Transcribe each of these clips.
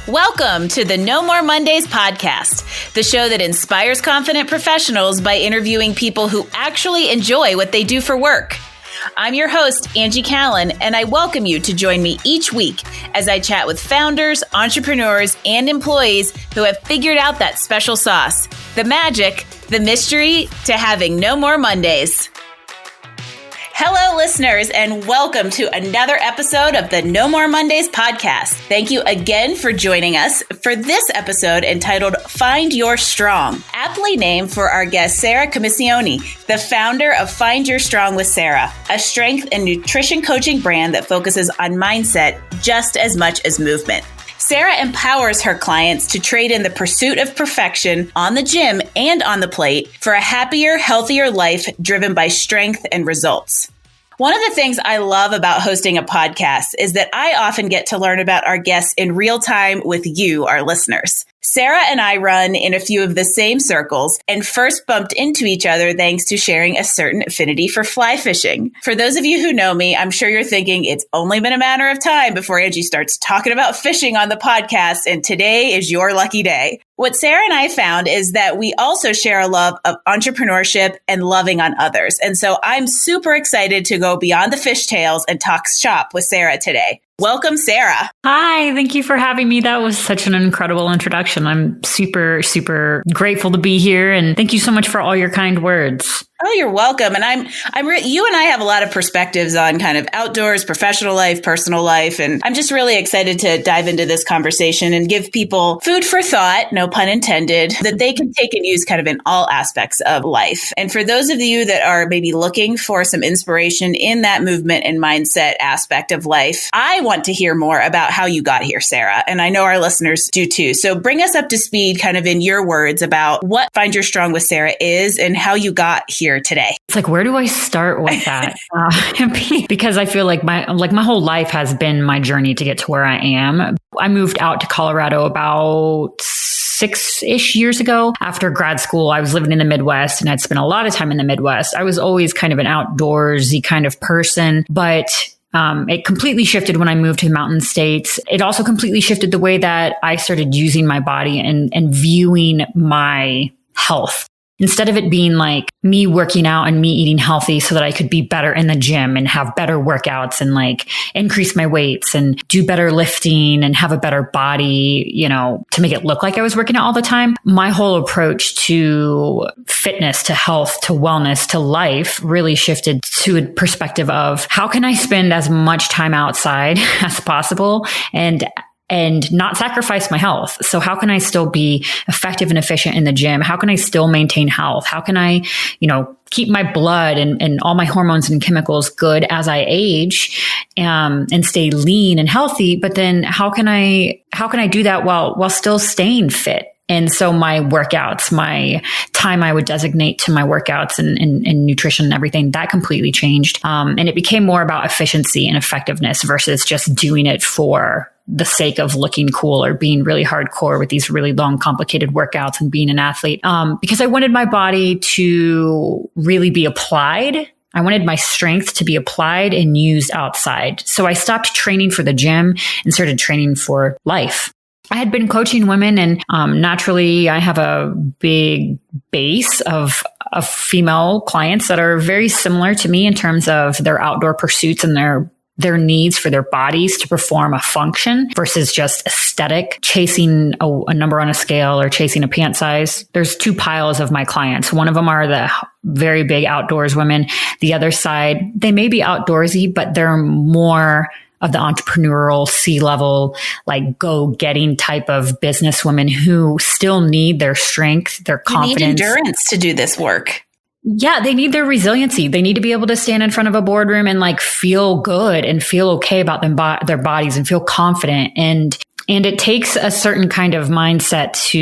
Welcome to the No More Mondays podcast, the show that inspires confident professionals by interviewing people who actually enjoy what they do for work. I'm your host, Angie Callan, and I welcome you to join me each week as I chat with founders, entrepreneurs, and employees who have figured out that special sauce, the magic, the mystery to having no more Mondays. Hello, listeners, and welcome to another episode of the No More Mondays podcast. Thank you again for joining us for this episode entitled Find Your Strong, aptly named for our guest, Sara Camiscioni, the founder of Find Your Strong with Sara, a strength and nutrition coaching brand that focuses on mindset just as much as movement. Sara empowers her clients to trade in the pursuit of perfection on the gym and on the plate for a happier, healthier life driven by strength and results. One of the things I love about hosting a podcast is that I often get to learn about our guests in real time with you, our listeners. Sara and I run in a few of the same circles and first bumped into each other thanks to sharing a certain affinity for fly fishing. For those of you who know me, I'm sure you're thinking it's only been a matter of time before Angie starts talking about fishing on the podcast, and today is your lucky day. What Sara and I found is that we also share a love of entrepreneurship and loving on others. And so I'm super excited to go beyond the fishtails and talk shop with Sara today. Welcome, Sara. Hi, thank you for having me. That was such an incredible introduction. I'm super, super grateful to be here. And thank you so much for all your kind words. Oh, you're welcome. And you and I have a lot of perspectives on kind of outdoors, professional life, personal life. And I'm just really excited to dive into this conversation and give people food for thought, no pun intended, that they can take and use kind of in all aspects of life. And for those of you that are maybe looking for some inspiration in that movement and mindset aspect of life, I want to hear more about how you got here, Sara. And I know our listeners do too. So bring us up to speed kind of in your words about what Find Your Strong with Sara is and how you got here today. It's like, where do I start with that? Because I feel like my whole life has been my journey to get to where I am. I moved out to Colorado about 6-ish years ago. After grad school, I was living in the Midwest and I'd spent a lot of time in the Midwest. I was always kind of an outdoorsy kind of person, but it completely shifted when I moved to the mountain states. It also completely shifted the way that I started using my body and viewing my health. Instead of it being like me working out and me eating healthy so that I could be better in the gym and have better workouts and like increase my weights and do better lifting and have a better body, to make it look like I was working out all the time. My whole approach to fitness, to health, to wellness, to life really shifted to a perspective of how can I spend as much time outside as possible and not sacrifice my health. So how can I still be effective and efficient in the gym? How can I still maintain health? How can I, keep my blood and all my hormones and chemicals good as I age, and stay lean and healthy? But then how can I do that while still staying fit? And so my workouts, my time I would designate to my workouts and nutrition and everything, that completely changed. And it became more about efficiency and effectiveness versus just doing it for the sake of looking cool or being really hardcore with these really long, complicated workouts and being an athlete. Because I wanted my body to really be applied. I wanted my strength to be applied and used outside. So I stopped training for the gym and started training for life. I had been coaching women and naturally I have a big base of female clients that are very similar to me in terms of their outdoor pursuits and their needs for their bodies to perform a function versus just aesthetic, chasing a number on a scale or chasing a pant size. There's two piles of my clients. One of them are the very big outdoors women. The other side, they may be outdoorsy, but they're more of the entrepreneurial C-level, like go-getting type of businesswomen who still need their strength, their confidence. You need endurance to do this work. Yeah, they need their resiliency. They need to be able to stand in front of a boardroom and like feel good and feel okay about their bodies and feel confident. And it takes a certain kind of mindset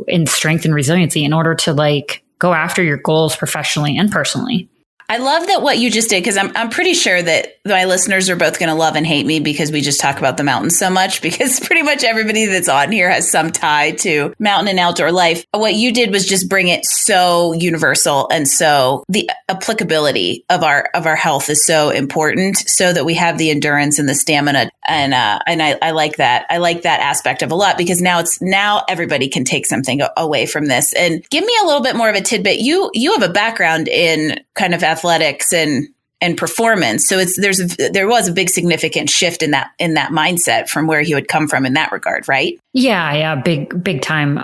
in strength and resiliency in order to like go after your goals professionally and personally. I love that what you just did, because I'm pretty sure that my listeners are both going to love and hate me because we just talk about the mountains so much, because pretty much everybody that's on here has some tie to mountain and outdoor life. What you did was just bring it so universal. And so the applicability of our health is so important, so that we have the endurance and the stamina. And I like that. I like that aspect of a lot, because now everybody can take something away from this. And give me a little bit more of a tidbit. You have a background in kind of athletics and performance. So there was a big significant shift in that mindset from where you had come from in that regard, right? Yeah, big time.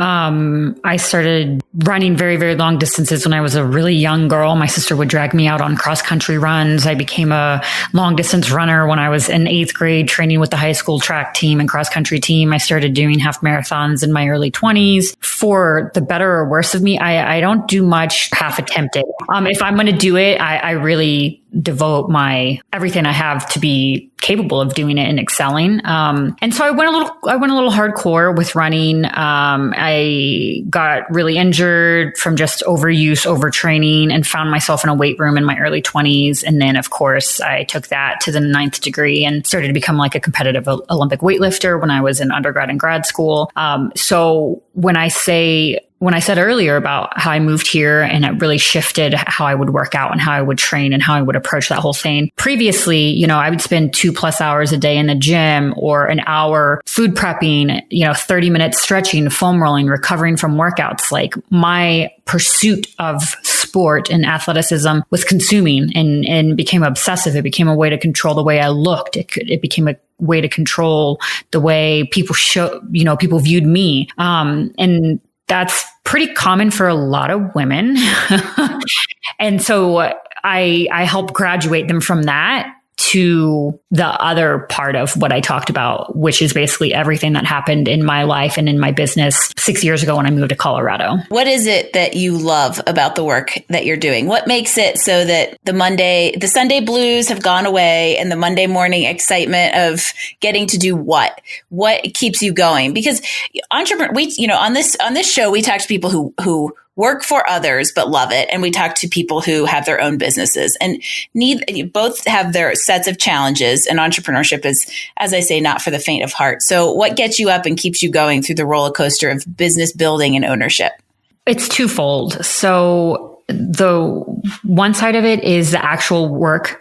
I started running very, very long distances when I was a really young girl. My sister would drag me out on cross country runs. I became a long distance runner when I was in 8th grade, training with the high school track team and cross country team. I started doing half marathons in my early 20s. For the better or worse of me, I don't do much half attempted. If I'm going to do it, I really devote everything I have to be capable of doing it and excelling. And so I went a little hardcore with running. I got really injured from just overuse, overtraining, and found myself in a weight room in my early 20s. And then, of course, I took that to the 9th degree and started to become like a competitive Olympic weightlifter when I was in undergrad and grad school. So when I said earlier about how I moved here and it really shifted how I would work out and how I would train and how I would approach that whole thing. Previously, I would spend 2+ hours a day in the gym, or an hour food prepping, 30 minutes stretching, foam rolling, recovering from workouts. Like, my pursuit of sport and athleticism was consuming and became obsessive. It became a way to control the way I looked. It became a way to control the way people viewed me. And that's pretty common for a lot of women. And so I help graduate them from that to the other part of what I talked about, which is basically everything that happened in my life and in my business 6 years ago when I moved to Colorado. What is it that you love about the work that you're doing? What makes it so that the Sunday blues have gone away and the Monday morning excitement of getting to do what keeps you going? Because on this show, we talk to people who work for others but love it, and we talk to people who have their own businesses, and both have their sets of challenges. And entrepreneurship is, as I say, not for the faint of heart. So what gets you up and keeps you going through the roller coaster of business building and ownership? It's twofold. So the one side of it is the actual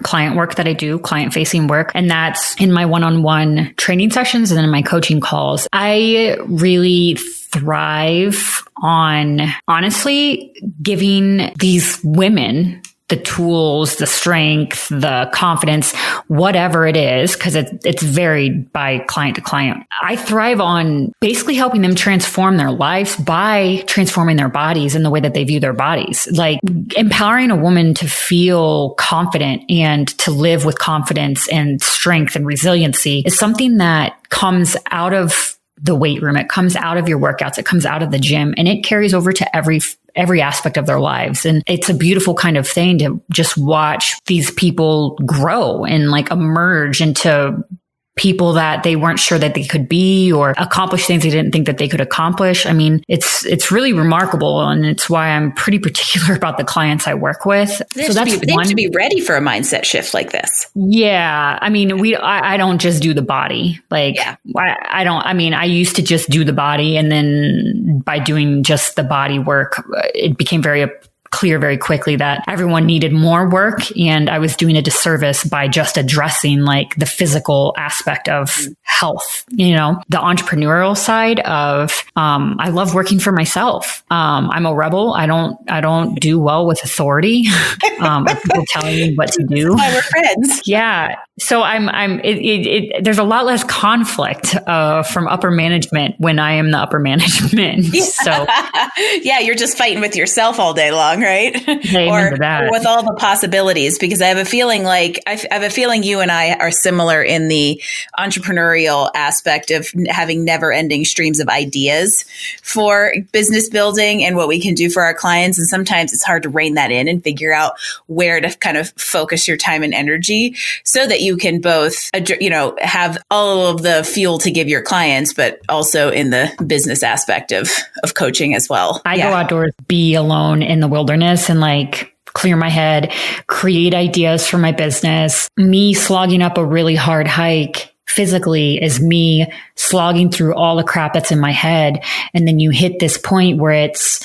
client work that I do, client facing work. And that's in my one-on-one training sessions and in my coaching calls. I really thrive on, honestly, giving these women the tools, the strength, the confidence, whatever it is, because it's varied by client to client. I thrive on basically helping them transform their lives by transforming their bodies and the way that they view their bodies. Like, empowering a woman to feel confident and to live with confidence and strength and resiliency is something that comes out of the weight room. It comes out of your workouts. It comes out of the gym, and it carries over to every aspect of their lives. And it's a beautiful kind of thing to just watch these people grow and like emerge into people that they weren't sure that they could be, or accomplish things they didn't think that they could accomplish. I mean, it's really remarkable. And it's why I'm pretty particular about the clients I work with. They have to be ready for a mindset shift like this. Yeah. I mean, I don't just do the body. Like, yeah. I used to just do the body. And then by doing just the body work, it became very clear very quickly that everyone needed more work, and I was doing a disservice by just addressing like the physical aspect of health. The entrepreneurial side of I love working for myself. I'm a rebel. I don't do well with authority. People telling me what to do. That's why we're friends. Yeah. So there's a lot less conflict from upper management when I am the upper management. Yeah. So yeah, you're just fighting with yourself all day long, right? Or with all the possibilities, because I have a feeling you and I are similar in the entrepreneurial aspect of having never ending streams of ideas for business building and what we can do for our clients. And sometimes it's hard to rein that in and figure out where to kind of focus your time and energy so that you can both, have all of the fuel to give your clients, but also in the business aspect of coaching as well. I go outdoors, be alone in the wilderness, and like clear my head, create ideas for my business. Me slogging up a really hard hike physically is me slogging through all the crap that's in my head. And then you hit this point where it's,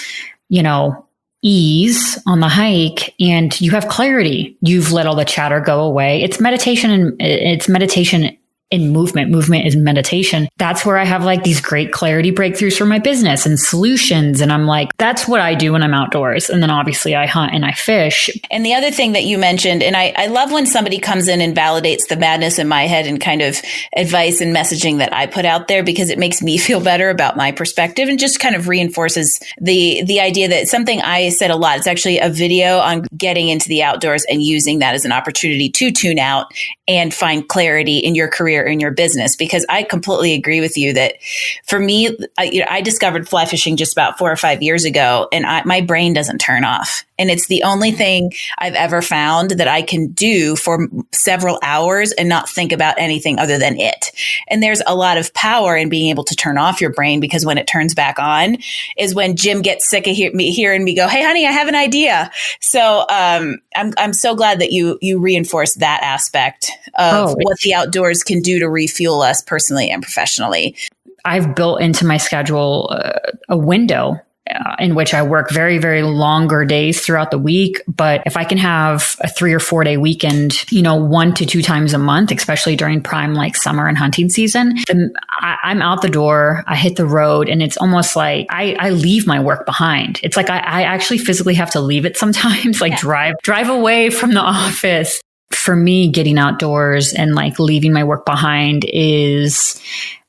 ease on the hike and you have clarity. You've let all the chatter go away. It's meditation in movement. Movement is meditation. That's where I have like these great clarity breakthroughs for my business and solutions. And I'm like, that's what I do when I'm outdoors. And then obviously I hunt and I fish. And the other thing that you mentioned, and I love when somebody comes in and validates the madness in my head and kind of advice and messaging that I put out there, because it makes me feel better about my perspective and just kind of reinforces the idea that something I said a lot. It's actually a video on getting into the outdoors and using that as an opportunity to tune out and find clarity in your career, in your business, because I completely agree with you that for me, I discovered fly fishing just about 4 or 5 years ago, and my brain doesn't turn off. And it's the only thing I've ever found that I can do for several hours and not think about anything other than it. And there's a lot of power in being able to turn off your brain, because when it turns back on is when Jim gets sick of hearing me go, "Hey, honey, I have an idea." So I'm so glad that you reinforce that aspect of what the outdoors can do to refuel us personally and professionally. I've built into my schedule a window in which I work very, very longer days throughout the week. But if I can have a 3 or 4 day weekend, 1 to 2 times a month, especially during prime like summer and hunting season, then I'm out the door, I hit the road, and it's almost like I leave my work behind. It's like I actually physically have to leave it sometimes, like drive away from the office. For me, getting outdoors and like leaving my work behind is,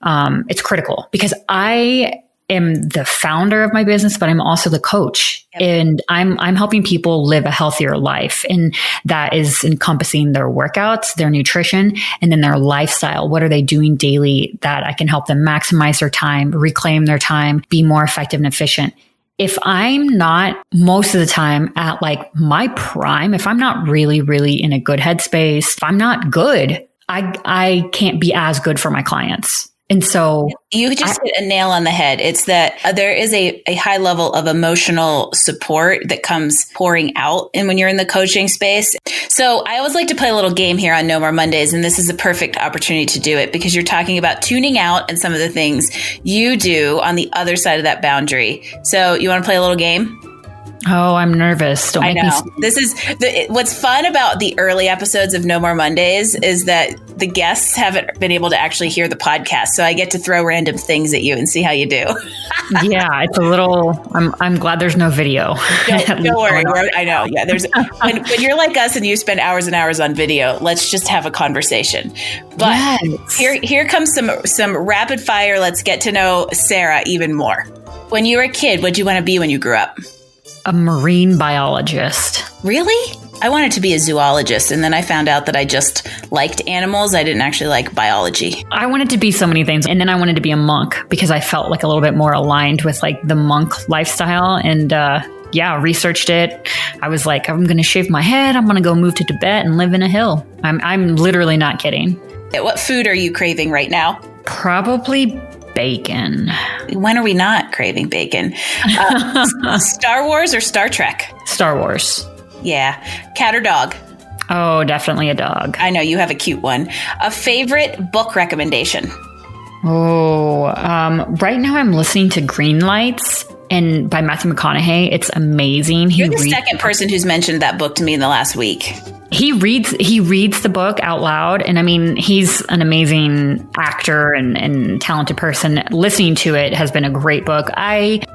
it's critical, because I am the founder of my business, but I'm also the coach. Yep. And I'm helping people live a healthier life. And that is encompassing their workouts, their nutrition, and then their lifestyle. What are they doing daily that I can help them maximize their time, reclaim their time, be more effective and efficient? If I'm not most of the time at like my prime, if I'm not really, really in a good headspace, if I'm not good, I can't be as good for my clients. And so you just hit a nail on the head. It's that there is a high level of emotional support that comes pouring out and when you're in the coaching space. So I always like to play a little game here on No More Mondays, and this is a perfect opportunity to do it, because you're talking about tuning out and some of the things you do on the other side of that boundary. So you want to play a little game? Oh, I'm nervous. Don't make me. This is what's fun about the early episodes of No More Mondays is that the guests haven't been able to actually hear the podcast. So I get to throw random things at you and see how you do. Yeah, it's a little, I'm glad there's no video. Don't worry. I know. Yeah. There's when you're like us and you spend hours and hours on video, let's just have a conversation. But here comes some rapid fire. Let's get to know Sara even more. When you were a kid, what'd you want to be when you grew up? A marine biologist. Really? I wanted to be a zoologist, and then I found out that I just liked animals. I didn't actually like biology. I wanted to be so many things. And then I wanted to be a monk because I felt like a little bit more aligned with like the monk lifestyle. And researched it. I was like, I'm going to shave my head. I'm going to go move to Tibet and live in a hill. I'm literally not kidding. What food are you craving right now? Probably bacon. When are we not craving bacon? Star Wars or Star Trek? Star Wars. Yeah. Cat or dog? Oh, definitely a dog. I know, you have a cute one. A favorite book recommendation? Right now I'm listening to Green Lights and by Matthew McConaughey. It's amazing. You're the second person who's mentioned that book to me in the last week. He reads the book out loud. And I mean, he's an amazing actor and talented person. Listening to it has been a great book. I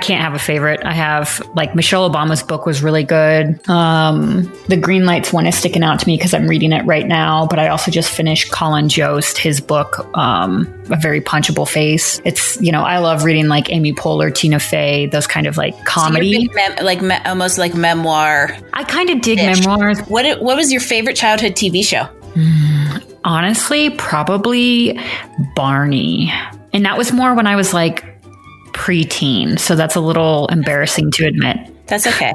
can't have a favorite. I have like Michelle Obama's book was really good. The Green Lights one is sticking out to me because I'm reading it right now. But I also just finished Colin Jost, his book, A Very Punchable Face. It's, I love reading like Amy Poehler, Tina Fey, those kind of like comedy. So almost like memoir. I kind of dig memoirs. What was your favorite childhood TV show? Honestly, probably Barney. And that was more when I was like preteen. So that's a little embarrassing to admit. That's okay.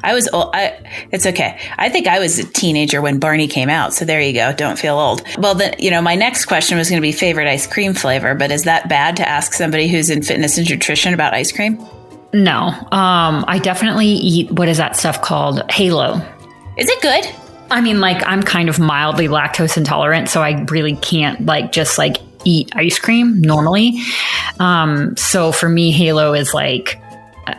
It's okay. I think I was a teenager when Barney came out. So there you go. Don't feel old. Well, then, my next question was going to be favorite ice cream flavor, but is that bad to ask somebody who's in fitness and nutrition about ice cream? No. I definitely eat, what is that stuff called? Halo. Is it good? I mean, like, I'm kind of mildly lactose intolerant, so I really can't just eat ice cream normally. So for me, Halo is like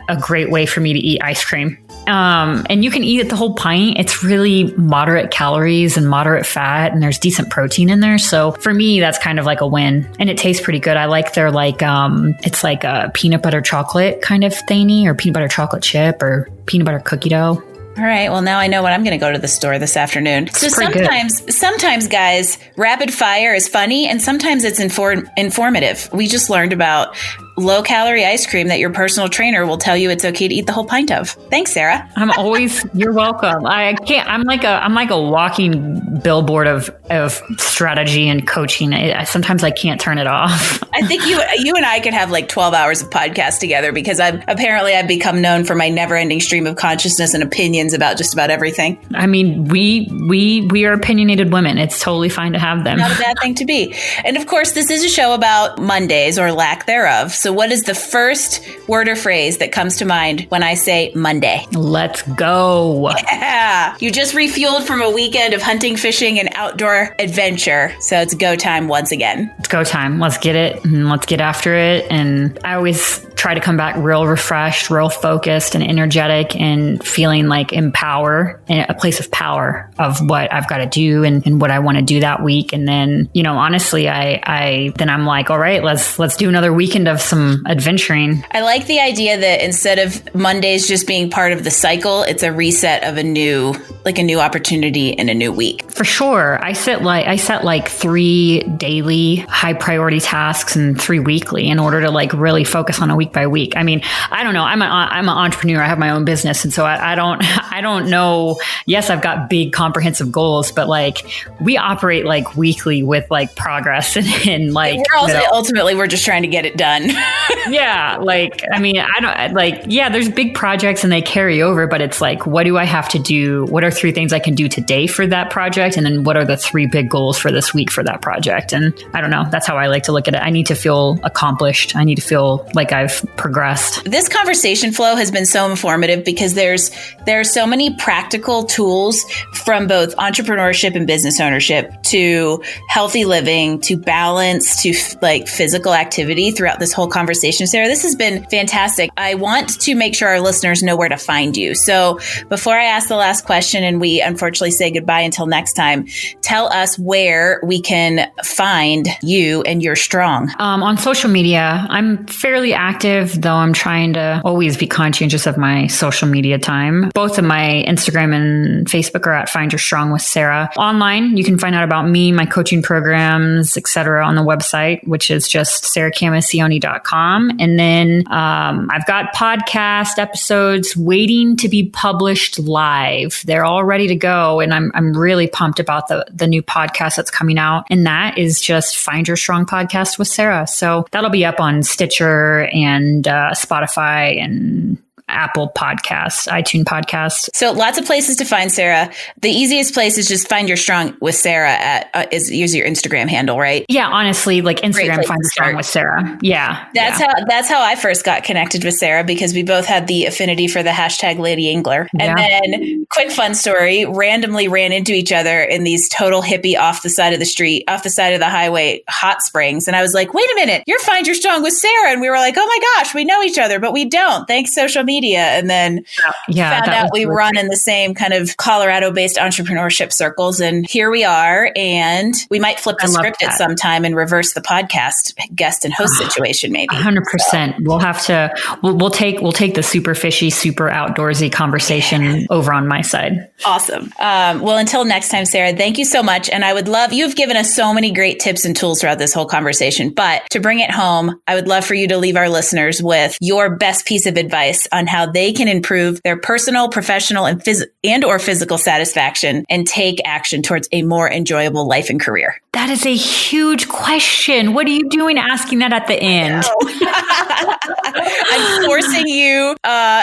a great way for me to eat ice cream. And you can eat it the whole pint. It's really moderate calories and moderate fat, and there's decent protein in there. So for me, that's kind of like a win. And it tastes pretty good. I like their it's like a peanut butter chocolate kind of thingy, or peanut butter chocolate chip, or peanut butter cookie dough. All right. Well, now I know when I'm going to go to the store this afternoon. So sometimes, guys, rapid fire is funny, and sometimes it's informative. We just learned about low calorie ice cream that your personal trainer will tell you it's okay to eat the whole pint of. Thanks, Sara. You're welcome. I'm like a walking billboard of strategy and coaching. Sometimes I can't turn it off. I think you and I could have like 12 hours of podcast together, because I've become known for my never ending stream of consciousness and opinions about just about everything. I mean, we are opinionated women. It's totally fine to have them. Not a bad thing to be. And of course, this is a show about Mondays, or lack thereof. So what is the first word or phrase that comes to mind when I say Monday? Let's go. Yeah. You just refueled from a weekend of hunting, fishing, and outdoor adventure. So it's go time once again. It's go time. Let's get it, and let's get after it. And I always try to come back real refreshed, real focused and energetic, and feeling like in a place of power of what I've got to do and what I want to do that week. And then, honestly, I'm like, all right, let's do another weekend of some adventuring. I like the idea that instead of Mondays just being part of the cycle, it's a reset of a new opportunity in a new week. For sure. I set like 3 daily high priority tasks and 3 weekly in order to like really focus on a week by week. I mean, I don't know. I'm an entrepreneur. I have my own business. And so I don't know. Yes, I've got big comprehensive goals, but like we operate like weekly with like progress and like ultimately we're just trying to get it done. Yeah. Like, I mean, there's big projects and they carry over, but it's like, what do I have to do? What are 3 things I can do today for that project? And then what are the 3 big goals for this week for that project? And I don't know. That's how I like to look at it. I need to feel accomplished. I need to feel like I've progressed. This conversation flow has been so informative, because there are so many practical tools, from both entrepreneurship and business ownership to healthy living to balance to like physical activity throughout this whole conversation. Sara, this has been fantastic. I want to make sure our listeners know where to find you. So before I ask the last question and we unfortunately say goodbye until next time, tell us where we can find you and You're Strong. On social media, I'm fairly active, though I'm trying to always be conscientious of my social media time. Both of my Instagram and Facebook are at Find Your Strong with Sara. Online, you can find out about me, my coaching programs, etc. on the website, which is just saracamiscioni.com. And then I've got podcast episodes waiting to be published live. They're all ready to go. And I'm really pumped about the new podcast that's coming out. And that is just Find Your Strong Podcast with Sara. So that'll be up on Stitcher and Spotify and Apple Podcasts, iTunes Podcasts. So lots of places to find Sara. The easiest place is just Find Your Strong with Sara use your Instagram handle, right? Yeah, honestly, like Instagram, Find Your Strong with Sara. Yeah. That's how I first got connected with Sara, because we both had the affinity for the hashtag Lady Angler. And then, quick fun story, randomly ran into each other in these total hippie off the side of the street, off the side of the highway, hot springs. And I was like, wait a minute, you're Find Your Strong with Sara. And we were like, oh my gosh, we know each other, but we don't. Thanks, social media. And then found out we run in the same kind of Colorado-based entrepreneurship circles. And here we are. And we might flip the script at some time and reverse the podcast guest and host situation, maybe. 100%. So. We'll have to. We'll take the super fishy, super outdoorsy conversation over on my side. Awesome. Well, until next time, Sara, thank you so much. And I would love, you've given us so many great tips and tools throughout this whole conversation. But to bring it home, I would love for you to leave our listeners with your best piece of advice on how they can improve their personal, professional, and or physical satisfaction and take action towards a more enjoyable life and career? That is a huge question. What are you doing asking that at the end? I'm forcing you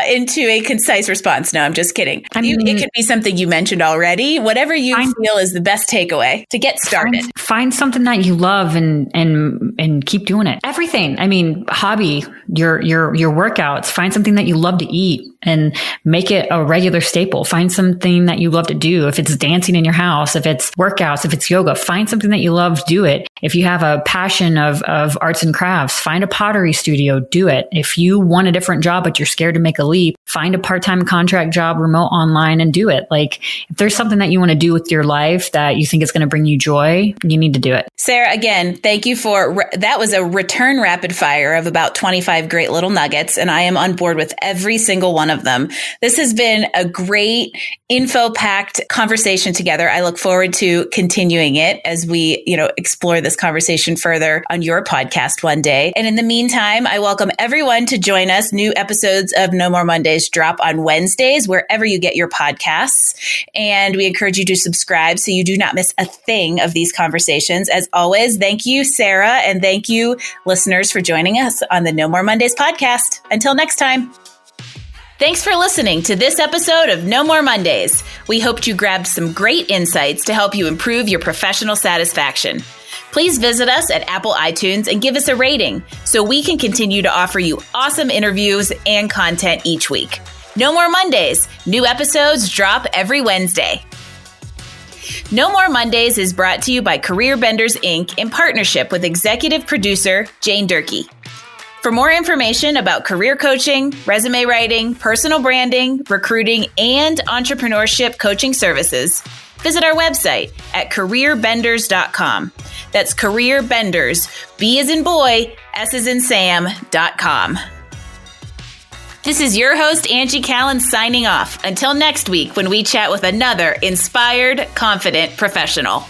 into a concise response. No, I'm just kidding. It could be something you mentioned already. Whatever you feel is the best takeaway to get started. Find something that you love and keep doing it. Everything. I mean, hobby, your workouts. Find something that you love to eat and make it a regular staple. Find something that you love to do. If it's dancing in your house, if it's workouts, if it's yoga, find something that you love, do it. If you have a passion of arts and crafts, find a pottery studio, do it. If you want a different job, but you're scared to make a leap, find a part-time contract job, remote online, and do it. Like, if there's something that you want to do with your life that you think is going to bring you joy, you need to do it. Sarah, again, thank you that was a return rapid fire of about 25 great little nuggets, and I am on board with every single one of them. This has been a great info-packed conversation together. I look forward to continuing it as we, explore this conversation further on your podcast one day. And in the meantime, I welcome everyone to join us. New episodes of No More Mondays drop on Wednesdays, wherever you get your podcasts. And we encourage you to subscribe so you do not miss a thing of these conversations. As always, thank you, Sarah, and thank you, listeners, for joining us on the No More Mondays podcast. Until next time. Thanks for listening to this episode of No More Mondays. We hoped you grabbed some great insights to help you improve your professional satisfaction. Please visit us at Apple iTunes and give us a rating so we can continue to offer you awesome interviews and content each week. No More Mondays. New episodes drop every Wednesday. No More Mondays is brought to you by Career Benders, Inc. in partnership with executive producer Jane Durkee. For more information about career coaching, resume writing, personal branding, recruiting, and entrepreneurship coaching services, visit our website at careerbenders.com. That's careerbenders, B as in boy, S as in Sam.com. This is your host, Angie Callen, signing off. Until next week when we chat with another inspired, confident professional.